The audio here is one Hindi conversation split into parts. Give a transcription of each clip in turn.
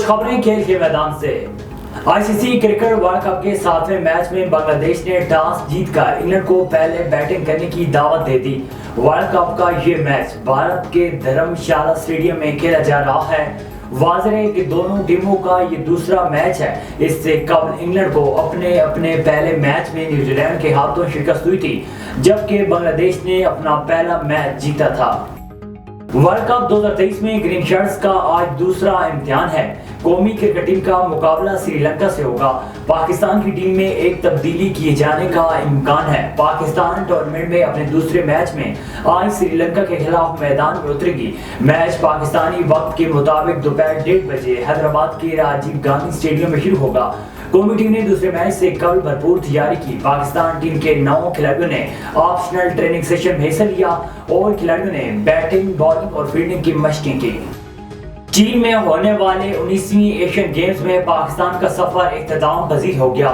कुछ खबरें खेल के मैदान से। आईसीसी क्रिकेट वर्ल्ड कप के 7वें मैच में बांग्लादेश ने टॉस जीतकर इंग्लैंड को पहले बैटिंग करने की दावत दे दी। वर्ल्ड कप का ये मैच भारत के धर्मशाला स्टेडियम में खेला जा रहा है। वाज़ेह है कि दोनों टीमों का ये दूसरा मैच है। इससे कबल इंग्लैंड को अपने पहले मैच में न्यूजीलैंड के हाथों शिकस्त हुई थी, जबकि बांग्लादेश ने अपना पहला मैच जीता था। वर्ल्ड कप 2023 में ग्रीन शर्ट्स का आज दूसरा इम्तिहान है। कौमी क्रिकेट टीम का मुकाबला श्रीलंका से होगा। पाकिस्तान की टीम में एक तब्दीली किए जाने का इम्कान है। पाकिस्तान टूर्नामेंट में अपने दूसरे मैच में आज श्रीलंका के खिलाफ मैदान में उतरेगी। मैच पाकिस्तानी वक्त के मुताबिक दोपहर 1:30 बजे हैदराबाद के राजीव गांधी स्टेडियम में शुरू होगा। कौमी टीम ने दूसरे मैच से कल भरपूर तैयारी की। पाकिस्तान टीम के 9 खिलाड़ियों ने ऑप्शनल ट्रेनिंग सेशन में हिस्सा लिया और खिलाड़ियों ने बैटिंग, बॉलिंग और फील्डिंग की मशकें की। चीन में होने वाले 19वीं एशियन गेम्स में पाकिस्तान का सफर इख्तिताम पजीर हो गया।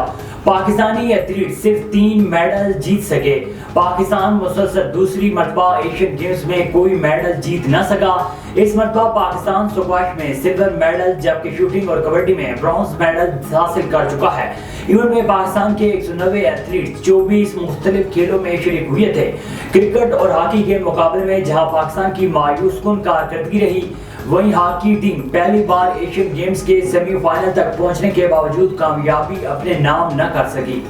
पाकिस्तानी एथलीट सिर्फ 3 मेडल जीत सके। पाकिस्तान मुसलसल दूसरी मरतबा एशियन गेम्स में कोई मेडल जीत न सका। इस मरतबा पाकिस्तान स्क्वैश में सिल्वर मेडल, जबकि शूटिंग और कबड्डी में ब्रॉन्ज मेडल हासिल कर चुका है। इवेंट में पाकिस्तान के 190 एथलीट 24 मुख्तलिफ खेलों में शरीक हुए थे। क्रिकेट और हॉकी के मुकाबले में जहां पाकिस्तान की मायूस कुन कारकर्दगी रही, वहीं हॉकी टीम पहली बार एशियन गेम्स के सेमीफाइनल तक पहुंचने के बावजूद कामयाबी अपने नाम न कर सकी।